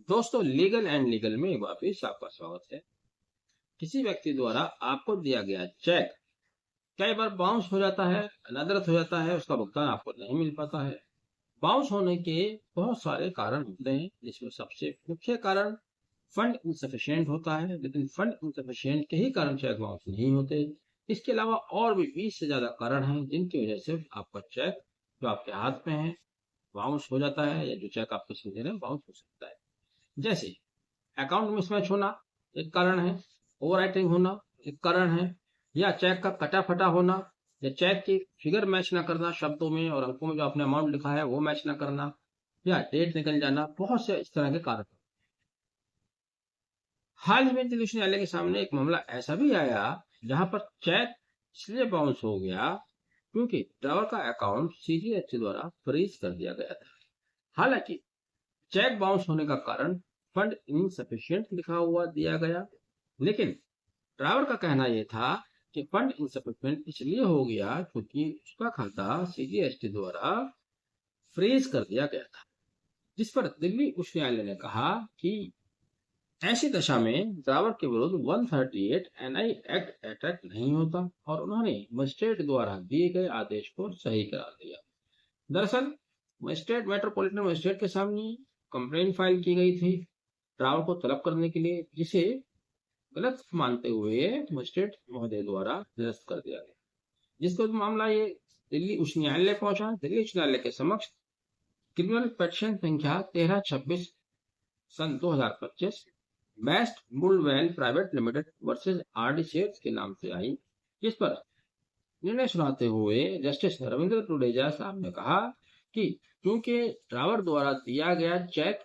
दोस्तों, legal and legal में वापिस आपका स्वागत है। किसी व्यक्ति द्वारा आपको दिया गया चेक कई बार बाउंस हो जाता है, अनदरत हो जाता है, उसका भुगतान आपको नहीं मिल पाता है। बाउंस होने के बहुत सारे कारण होते हैं, जिसमें सबसे मुख्य कारण फंड इंसफिशियंट होता है। लेकिन फंड इंसफिशियंट के ही कारण चेक बाउंस नहीं होते। इसके अलावा और भी 20 से ज्यादा कारण हैं जिनकी वजह से आपका चेक जो आपके हाथ में है बाउंस हो जाता है, या जो चेक आपको सीधे ना बाउंस हो सकता है। जैसे अकाउंट मिसमैच होना एक कारण है, ओवर राइटिंग होना एक कारण है, या चेक का कटा फटा होना, या चेक की फिगर मैच ना करना, शब्दों में और अंकों में जो आपने अमाउंट लिखा है वो मैच ना करना, या डेट निकल जाना। बहुत से इस तरह के कारण। हाल ही में दिल्ली उच्च न्यायालय के सामने एक मामला ऐसा भी आया जहां पर चेक इसलिए बाउंस हो गया क्योंकि ड्राइवर का अकाउंट सीजीएचसी द्वारा फ्रीज कर दिया गया था। हालांकि चेक बाउंस होने का कारण फंड इनसफिशिएंट लिखा हुआ दिया गया, लेकिन ड्राइवर का कहना यह था कि फंड इंसफिशिएंट इसलिए हो गया क्योंकि उसका खाता सीजीएसटी द्वारा फ्रीज कर दिया गया था। जिस पर दिल्ली उच्च न्यायालय ने कहा कि ऐसी दशा में ड्राइवर के विरुद्ध 138 एनआई एक्ट अटैक नहीं होता, और उन्होंने मजिस्ट्रेट द्वारा दिए गए आदेश को सही करार दिया। दरअसल मजिस्ट्रेट मेट्रोपॉलिटन मजिस्ट्रेट के सामने कंप्लेंट फाइल की गई थी ड्राइवर को तलब करने के लिए, जिसे गलत मानते हुए मजिस्ट्रेट महोदय द्वारा निरस्त कर दिया गया। जिसको मामला ये दिल्ली उच्च न्यायालय पहुंचा। दिल्ली उच्च न्यायालय के समक्ष क्रिमिनल पेटिशन संख्या 1326 सन 2025 Best Bulwell private limited versus RD shares के नाम से आई। जिस पर निर्णय सुनाते हुए जस्टिस रविंद्र टुडेजा साहब ने कहा कि क्योंकि ड्राइवर द्वारा दिया गया चेक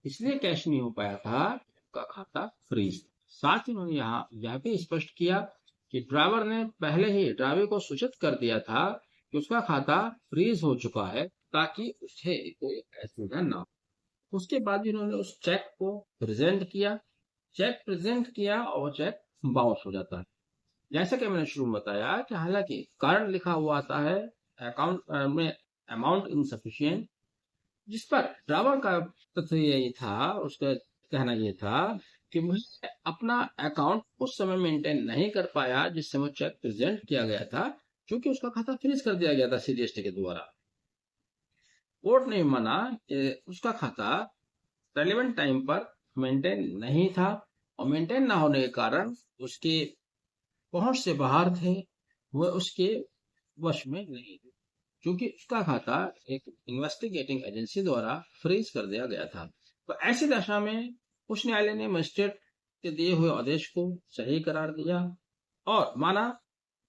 इसलिए कैश नहीं हो पाया था, का खाता फ्रीज। साथ ही उन्होंने यहाँ यह भी स्पष्ट किया कि ड्राइवर ने पहले ही ड्राइवर को सूचित कर दिया था कि उसका खाता फ्रीज हो चुका है, ताकि उसे कोई असुविधा न हो। उसके बाद भी उन्होंने उस चेक को प्रेजेंट किया। चेक प्रेजेंट किया और चेक बाउंस हो जाता है। जैसा कि मैंने शुरू में बताया कि हालांकि कारण लिखा हुआ आता है अकाउंट में अमाउंट इनसफिशियंट, जिस पर ड्राइवर का तथ्य यही था, उसका कहना ये था कि मुझे अपना अकाउंट उस समय मेंटेन नहीं कर पाया जिस समय चेक प्रेजेंट किया गया था, क्योंकि उसका खाता फ्रीज कर दिया गया था सीजीएसटी के द्वारा। कोर्ट ने माना कि उसका खाता रेलिवेंट टाइम पर मेंटेन नहीं था, और मेंटेन ना होने के कारण उसके पहुंच से बाहर थे, वह उसके वश में नहीं थे, क्योंकि उसका खाता एक इन्वेस्टिगेटिंग एजेंसी द्वारा फ्रीज कर दिया गया था। तो ऐसी दशा में उच्च न्यायालय ने मजिस्ट्रेट के दिए हुए आदेश को सही करार दिया और माना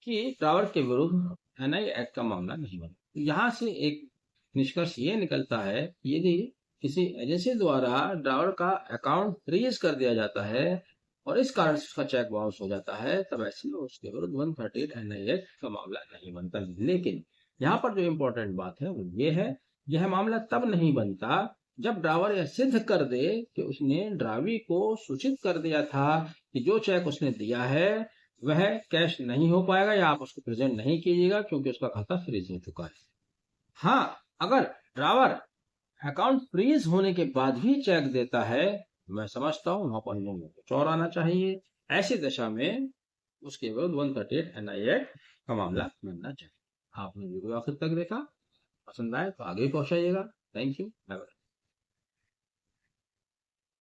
कि ड्राइवर के विरुद्ध एनआई एक्ट का मामला नहीं बना। तो यहाँ से एक निष्कर्ष ये निकलता है, यदि किसी एजेंसी द्वारा ड्राइवर का अकाउंट फ्रीज कर दिया जाता है और इस कारण से उसका चेक बाउंस हो जाता है, तब ऐसे में उसके विरुद्ध 138 एनआई एक्ट का मामला नहीं बनता। लेकिन यहाँ पर जो इम्पोर्टेंट बात है वो ये है, यह मामला तब नहीं बनता जब ड्राइवर यह सिद्ध कर दे कि उसने ड्राइवी को सूचित कर दिया था कि जो चेक उसने दिया है वह कैश नहीं हो पाएगा, या आप उसको प्रेजेंट नहीं कीजिएगा क्योंकि उसका खाता फ्रीज हो चुका है। हाँ, अगर ड्राइवर अकाउंट फ्रीज होने के बाद भी चेक देता है, मैं समझता हूँ वहां पर लोगों को चौर आना चाहिए। ऐसी दशा में उसके विरुद्ध 138 एनआई एक्ट का मामला बनना चाहिए। आपने वीडियो आखिर तक देखा, पसंद आए तो आगे पहुंचाइएगा। Thank you.